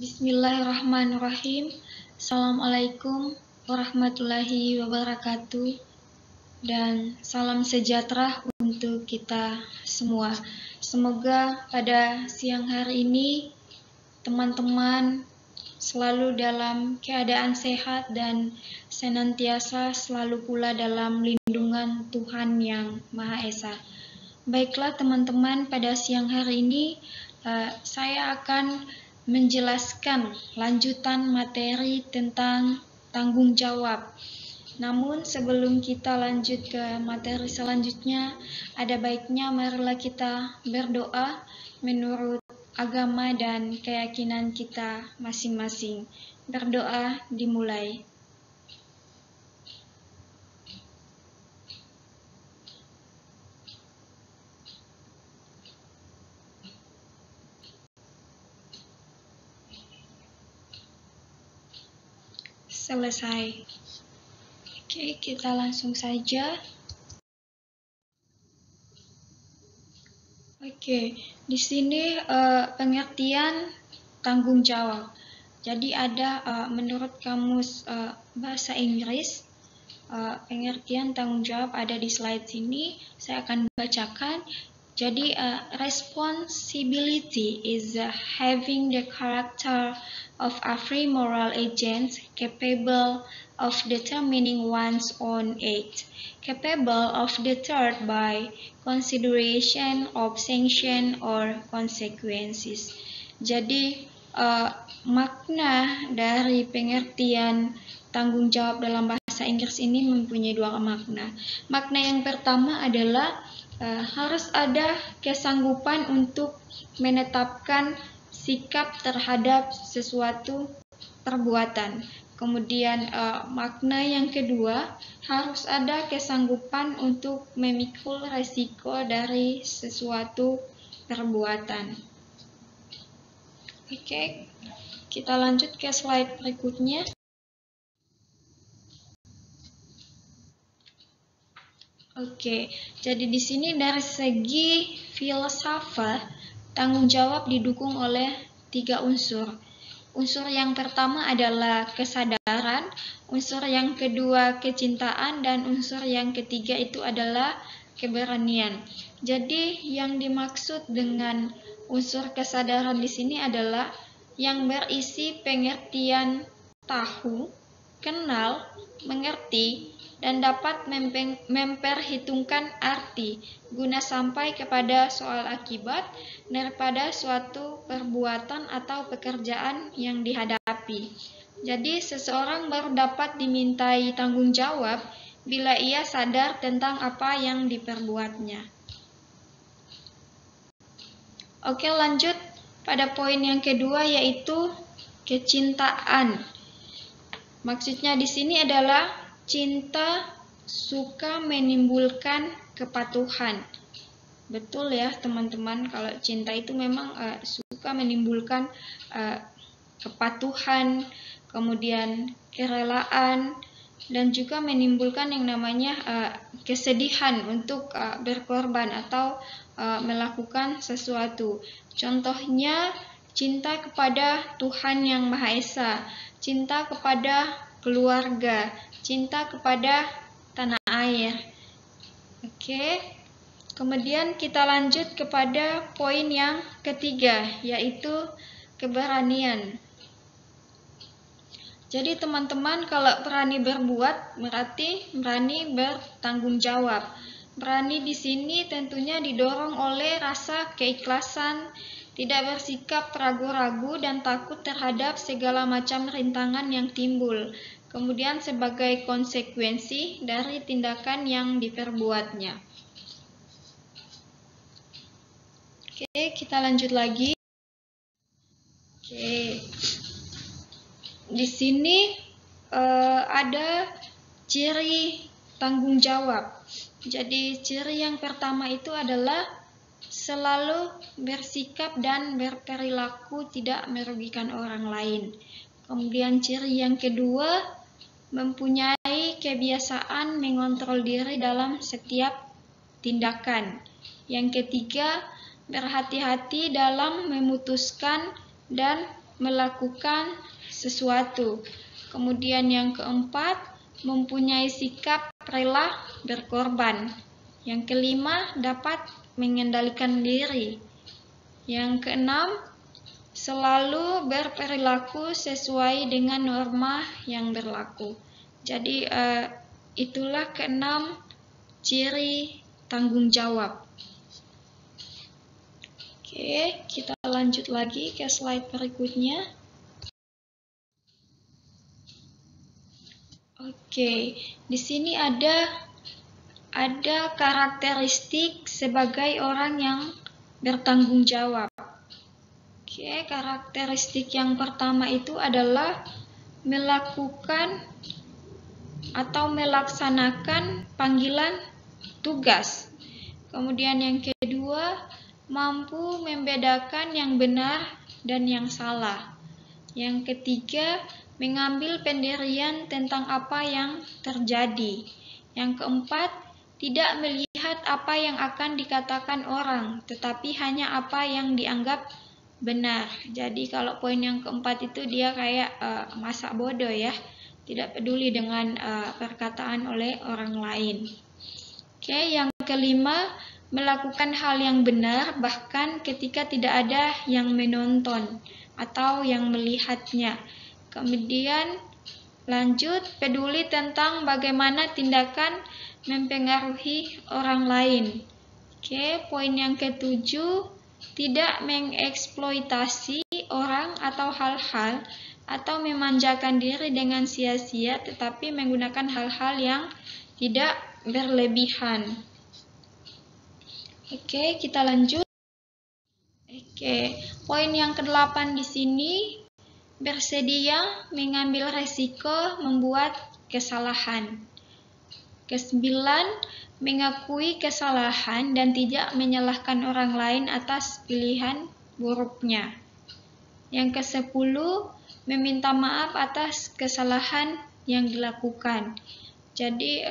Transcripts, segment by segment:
Bismillahirrahmanirrahim. Assalamualaikum warahmatullahi wabarakatuh. Dan salam sejahtera untuk kita semua. Semoga pada siang hari ini teman-teman selalu dalam keadaan sehat dan senantiasa selalu pula dalam lindungan Tuhan Yang Maha Esa. Baiklah teman-teman, pada siang hari ini saya akan menjelaskan lanjutan materi tentang tanggung jawab. Namun sebelum kita lanjut ke materi selanjutnya, ada baiknya marilah kita berdoa menurut agama dan keyakinan kita masing-masing. Berdoa dimulai. Selesai. Oke, kita langsung saja. Oke, di sini pengertian tanggung jawab. Jadi ada menurut kamus bahasa Inggris, pengertian tanggung jawab ada di slide sini. Saya akan bacakan. Jadi responsibility is having the character of a free moral agent capable of determining one's own act, capable of deterred by consideration of sanction or consequences. Jadi makna dari pengertian tanggung jawab dalam bahasa Inggris ini mempunyai dua makna. Makna yang pertama adalah harus ada kesanggupan untuk menetapkan sikap terhadap sesuatu perbuatan. Kemudian makna yang kedua, harus ada kesanggupan untuk memikul resiko dari sesuatu perbuatan. Oke, kita lanjut ke slide berikutnya. Oke, jadi di sini dari segi filsafat, tanggung jawab didukung oleh 3 unsur. Unsur yang pertama adalah kesadaran, unsur yang kedua kecintaan, dan unsur yang ketiga itu adalah keberanian. Jadi yang dimaksud dengan unsur kesadaran di sini adalah yang berisi pengertian tahu, kenal, mengerti, dan dapat memperhitungkan arti guna sampai kepada soal akibat daripada suatu perbuatan atau pekerjaan yang dihadapi. Jadi seseorang baru dapat dimintai tanggung jawab bila ia sadar tentang apa yang diperbuatnya. Oke, lanjut pada poin yang kedua, yaitu kecintaan. Maksudnya di sini adalah cinta suka menimbulkan kepatuhan. Betul ya teman-teman, kalau cinta itu memang suka menimbulkan kepatuhan, kemudian kerelaan, dan juga menimbulkan yang namanya kesedihan untuk berkorban atau melakukan sesuatu. Contohnya cinta kepada Tuhan Yang Maha Esa, cinta kepada keluarga, cinta kepada tanah air. Oke. Kemudian kita lanjut kepada poin yang ketiga, yaitu keberanian. Jadi teman-teman, kalau berani berbuat berarti berani bertanggung jawab. Berani di sini tentunya didorong oleh rasa keikhlasan, tidak bersikap ragu-ragu dan takut terhadap segala macam rintangan yang timbul. Kemudian sebagai konsekuensi dari tindakan yang diperbuatnya. Oke, kita lanjut lagi. Oke. Di sini ada ciri tanggung jawab. Jadi ciri yang pertama itu adalah selalu bersikap dan berperilaku tidak merugikan orang lain. Kemudian ciri yang kedua, mempunyai kebiasaan mengontrol diri dalam setiap tindakan. Yang ketiga, berhati-hati dalam memutuskan dan melakukan sesuatu. Kemudian yang keempat, mempunyai sikap rela berkorban. Yang kelima, dapat mengendalikan diri. Yang keenam, selalu berperilaku sesuai dengan norma yang berlaku. Jadi itulah keenam ciri tanggung jawab. Oke, kita lanjut lagi ke slide berikutnya. Oke, di sini ada karakteristik sebagai orang yang bertanggung jawab. Oke, karakteristik yang pertama itu adalah melakukan atau melaksanakan panggilan tugas. Kemudian yang kedua, mampu membedakan yang benar dan yang salah. Yang ketiga, mengambil pendirian tentang apa yang terjadi. Yang keempat, tidak melihat apa yang akan dikatakan orang, tetapi hanya apa yang dianggap benar. Jadi kalau poin yang keempat itu dia kayak masa bodoh ya, tidak peduli dengan perkataan oleh orang lain. Oke, yang kelima, melakukan hal yang benar bahkan ketika tidak ada yang menonton atau yang melihatnya. Kemudian lanjut, peduli tentang bagaimana tindakan mempengaruhi orang lain. Oke, poin yang ketujuh, tidak mengeksploitasi orang atau hal-hal atau memanjakan diri dengan sia-sia, tetapi menggunakan hal-hal yang tidak berlebihan. Oke, kita lanjut. Oke, poin yang ke-8 di sini, bersedia mengambil resiko membuat kesalahan. Ke-9, mengakui kesalahan dan tidak menyalahkan orang lain atas pilihan buruknya. Yang ke-10, meminta maaf atas kesalahan yang dilakukan. Jadi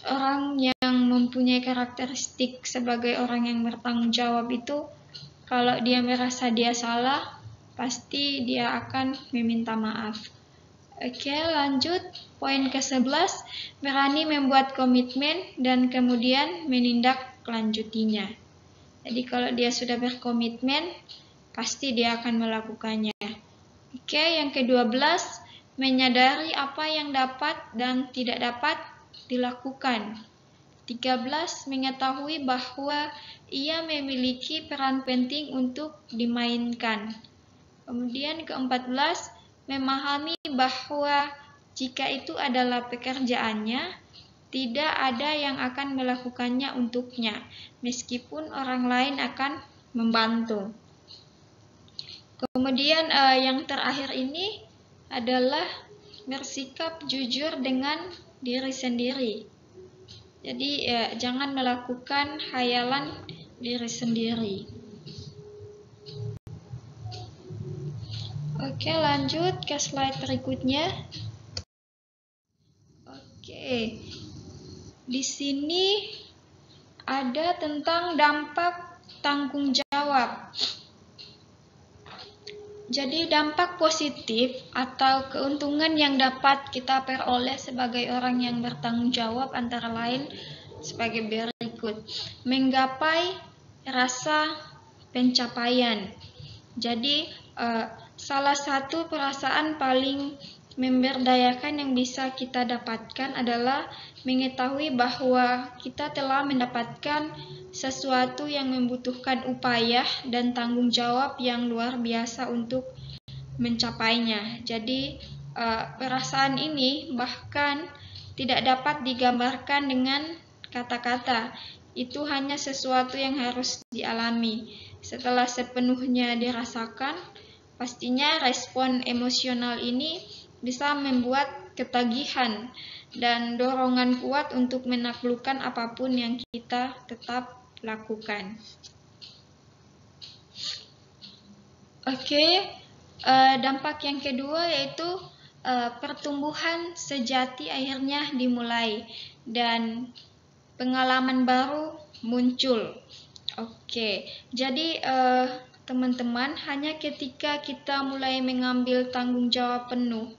orang yang mempunyai karakteristik sebagai orang yang bertanggung jawab itu, kalau dia merasa dia salah, pasti dia akan meminta maaf. Oke, lanjut. Poin ke-11, berani membuat komitmen dan kemudian menindaklanjutinya. Jadi kalau dia sudah berkomitmen, pasti dia akan melakukannya. Oke, yang ke-12, menyadari apa yang dapat dan tidak dapat dilakukan. 13, mengetahui bahwa ia memiliki peran penting untuk dimainkan. Kemudian ke-14, memahami bahwa jika itu adalah pekerjaannya, tidak ada yang akan melakukannya untuknya, meskipun orang lain akan membantu. Kemudian yang terakhir ini adalah bersikap jujur dengan diri sendiri. Jadi jangan melakukan khayalan diri sendiri. Oke, lanjut ke slide berikutnya. Oke, di sini ada tentang dampak tanggung jawab. Jadi dampak positif atau keuntungan yang dapat kita peroleh sebagai orang yang bertanggung jawab antara lain sebagai berikut. Menggapai rasa pencapaian. Jadi salah satu perasaan paling memberdayakan yang bisa kita dapatkan adalah mengetahui bahwa kita telah mendapatkan sesuatu yang membutuhkan upaya dan tanggung jawab yang luar biasa untuk mencapainya. Jadi perasaan ini bahkan tidak dapat digambarkan dengan kata-kata. Itu hanya sesuatu yang harus dialami. Setelah sepenuhnya dirasakan, pastinya respon emosional ini bisa membuat ketagihan dan dorongan kuat untuk menaklukkan apapun yang kita tetap lakukan. Oke, dampak yang kedua yaitu pertumbuhan sejati akhirnya dimulai dan pengalaman baru muncul. Oke, jadi teman-teman, hanya ketika kita mulai mengambil tanggung jawab penuh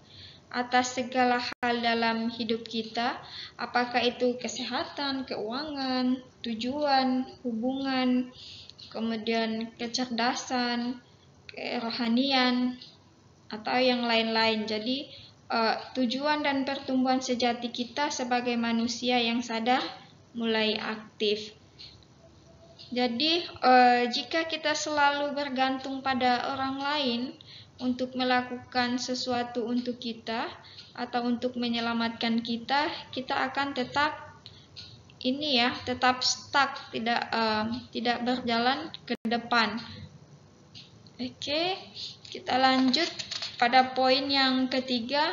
atas segala hal dalam hidup kita, apakah itu kesehatan, keuangan, tujuan, hubungan, kemudian kecerdasan, kerohanian, atau yang lain-lain. Jadi tujuan dan pertumbuhan sejati kita sebagai manusia yang sadar mulai aktif. Jadi jika kita selalu bergantung pada orang lain untuk melakukan sesuatu untuk kita atau untuk menyelamatkan kita, kita akan tetap tetap stuck, tidak berjalan ke depan. Oke, kita lanjut pada poin yang ketiga,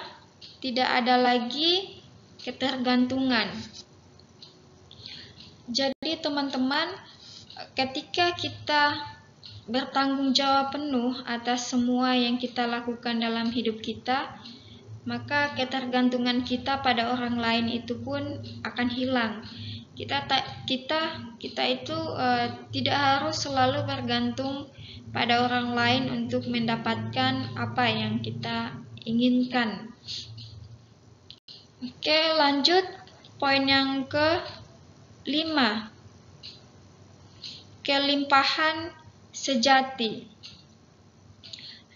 tidak ada lagi ketergantungan. Jadi teman-teman, ketika kita bertanggung jawab penuh atas semua yang kita lakukan dalam hidup kita, maka ketergantungan kita pada orang lain itu pun akan hilang. Kita itu tidak harus selalu bergantung pada orang lain untuk mendapatkan apa yang kita inginkan. Oke, lanjut poin yang ke-5. Kelimpahan sejati.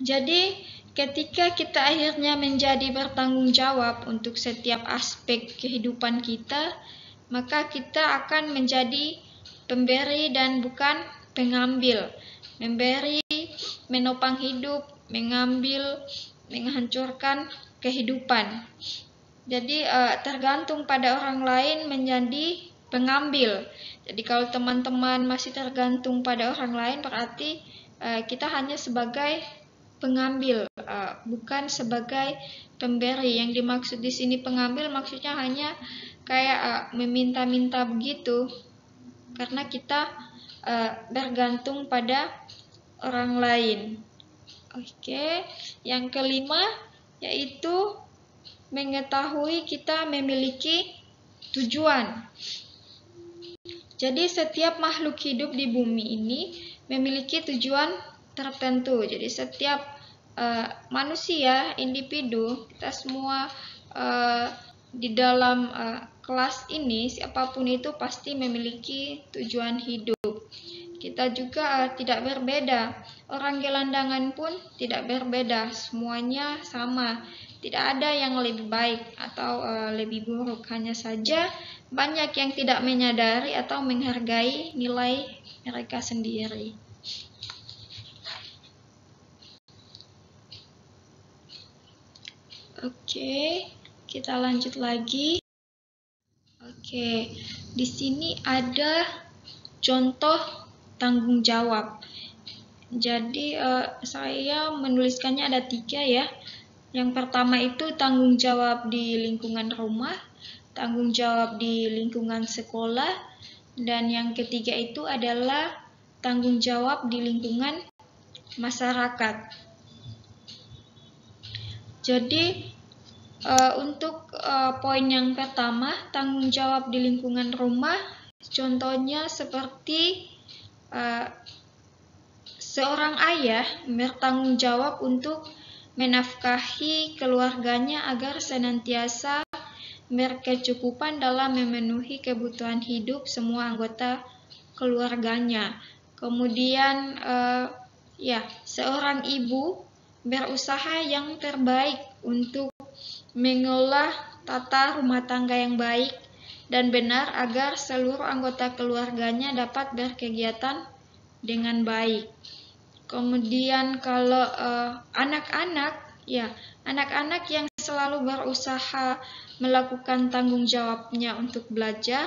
Jadi, ketika kita akhirnya menjadi bertanggung jawab untuk setiap aspek kehidupan kita, maka kita akan menjadi pemberi dan bukan pengambil. Memberi, menopang hidup, mengambil, menghancurkan kehidupan. Jadi tergantung pada orang lain menjadi pengambil. Jadi kalau teman-teman masih tergantung pada orang lain, berarti kita hanya sebagai pengambil, bukan sebagai pemberi. Yang dimaksud di sini pengambil maksudnya hanya kayak meminta-minta begitu, karena kita bergantung pada orang lain. Oke, yang ke-5 yaitu mengetahui kita memiliki tujuan. Jadi setiap makhluk hidup di bumi ini memiliki tujuan tertentu. Jadi setiap manusia, individu, kita semua di dalam kelas ini, siapapun itu pasti memiliki tujuan hidup. Kita juga tidak berbeda. Orang gelandangan pun tidak berbeda. Semuanya sama. Tidak ada yang lebih baik atau lebih buruk. Hanya saja banyak yang tidak menyadari atau menghargai nilai mereka sendiri. Oke, kita lanjut lagi. Oke, di sini ada contoh tanggung jawab. Jadi saya menuliskannya ada 3 ya. Yang pertama itu tanggung jawab di lingkungan rumah, tanggung jawab di lingkungan sekolah, dan yang ketiga itu adalah tanggung jawab di lingkungan masyarakat. Jadi untuk poin yang pertama, tanggung jawab di lingkungan rumah, contohnya seperti seorang ayah bertanggung jawab untuk menafkahi keluarganya agar senantiasa berkecukupan dalam memenuhi kebutuhan hidup semua anggota keluarganya. Kemudian seorang ibu berusaha yang terbaik untuk mengolah tata rumah tangga yang baik dan benar agar seluruh anggota keluarganya dapat berkegiatan dengan baik. Kemudian kalau anak-anak yang selalu berusaha melakukan tanggung jawabnya untuk belajar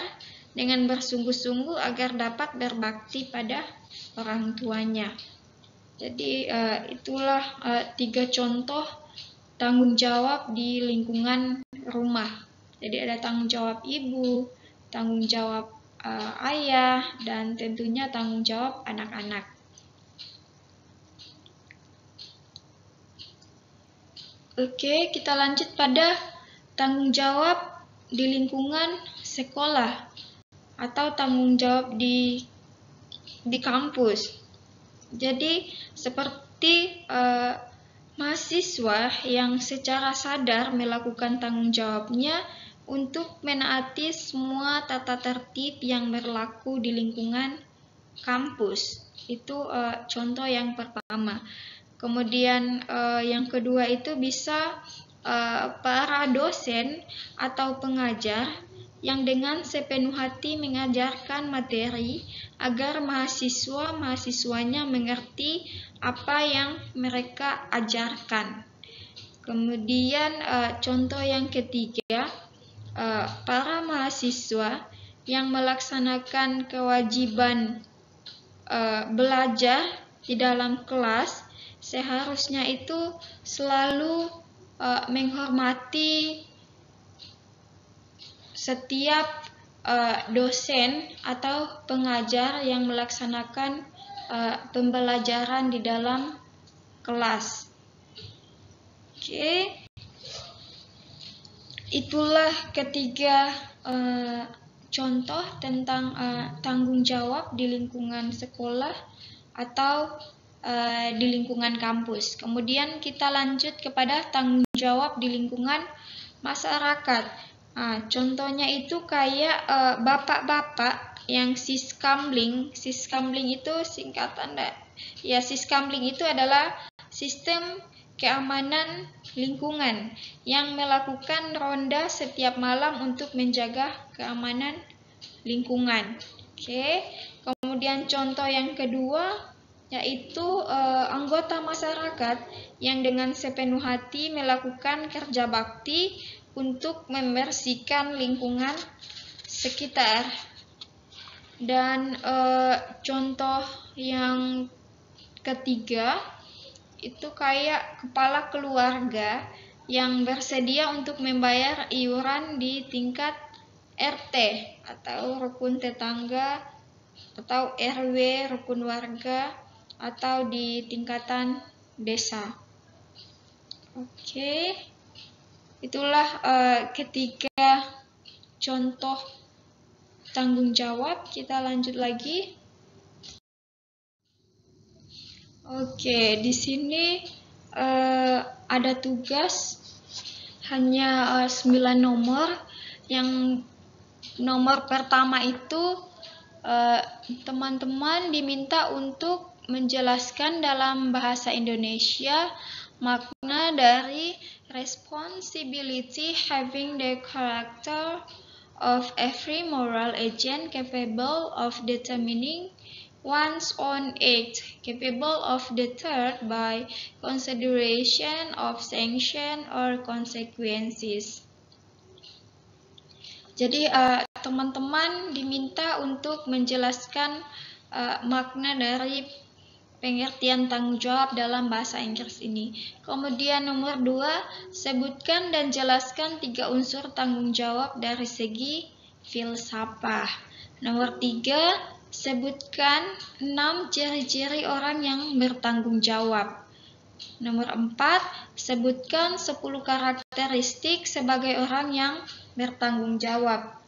dengan bersungguh-sungguh agar dapat berbakti pada orang tuanya. Jadi itulah 3 contoh tanggung jawab di lingkungan rumah. Jadi ada tanggung jawab ibu, tanggung jawab ayah, dan tentunya tanggung jawab anak-anak. Oke, kita lanjut pada tanggung jawab di lingkungan sekolah atau tanggung jawab di kampus. Jadi seperti mahasiswa yang secara sadar melakukan tanggung jawabnya untuk menaati semua tata tertib yang berlaku di lingkungan kampus. Itu contoh yang pertama. Kemudian yang kedua itu bisa para dosen atau pengajar yang dengan sepenuh hati mengajarkan materi agar mahasiswanya mengerti apa yang mereka ajarkan. Kemudian contoh yang ketiga, para mahasiswa yang melaksanakan kewajiban belajar di dalam kelas seharusnya itu selalu menghormati setiap dosen atau pengajar yang melaksanakan pembelajaran di dalam kelas. Oke, itulah ketiga contoh tentang tanggung jawab di lingkungan sekolah atau di lingkungan kampus. Kemudian kita lanjut kepada tanggung jawab di lingkungan masyarakat. Contohnya itu kayak bapak-bapak yang siskamling. Siskamling itu singkatan ya, siskamling itu adalah sistem keamanan lingkungan yang melakukan ronda setiap malam untuk menjaga keamanan lingkungan. Oke. Kemudian contoh yang kedua yaitu anggota masyarakat yang dengan sepenuh hati melakukan kerja bakti untuk membersihkan lingkungan sekitar. Dan contoh yang ketiga itu kayak kepala keluarga yang bersedia untuk membayar iuran di tingkat RT atau rukun tetangga atau RW rukun warga atau di tingkatan desa. Oke, itulah ketiga contoh tanggung jawab. Kita lanjut lagi. Oke, di sini ada tugas hanya 9 nomor. Yang nomor pertama itu teman-teman diminta untuk menjelaskan dalam bahasa Indonesia makna dari responsibility having the character of every moral agent capable of determining one's own act, capable of deterred by consideration of sanction or consequences. Jadi teman-teman diminta untuk menjelaskan makna dari pengertian tanggung jawab dalam bahasa Inggris ini. Kemudian nomor 2, sebutkan dan jelaskan 3 unsur tanggung jawab dari segi filsafah. Nomor 3, sebutkan 6 ciri-ciri orang yang bertanggung jawab. Nomor 4, sebutkan 10 karakteristik sebagai orang yang bertanggung jawab.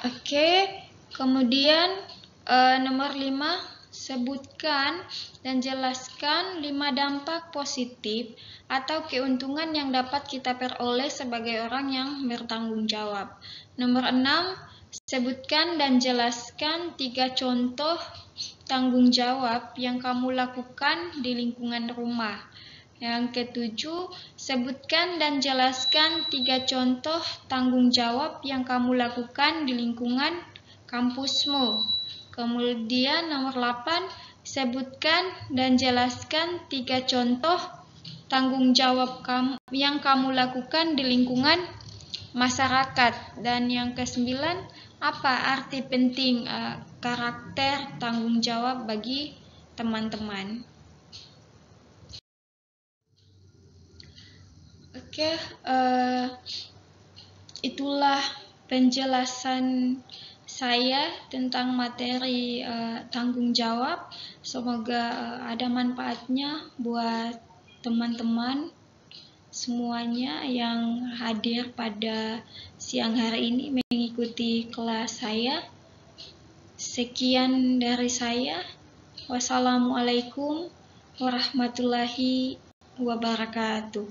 Oke, kemudian nomor 5, sebutkan dan jelaskan 5 dampak positif atau keuntungan yang dapat kita peroleh sebagai orang yang bertanggung jawab. Nomor 6, sebutkan dan jelaskan 3 contoh tanggung jawab yang kamu lakukan di lingkungan rumah. Yang ketujuh, sebutkan dan jelaskan 3 contoh tanggung jawab yang kamu lakukan di lingkungan kampusmu. Kemudian nomor 8, sebutkan dan jelaskan 3 contoh tanggung jawab yang kamu lakukan di lingkungan masyarakat. Dan yang ke-9, apa arti penting karakter tanggung jawab bagi teman-teman? Oke, itulah penjelasan saya tentang materi tanggung jawab. Semoga ada manfaatnya buat teman-teman. semuanya yang hadir pada siang hari ini mengikuti kelas saya. Sekian dari saya. Wassalamualaikum warahmatullahi wabarakatuh.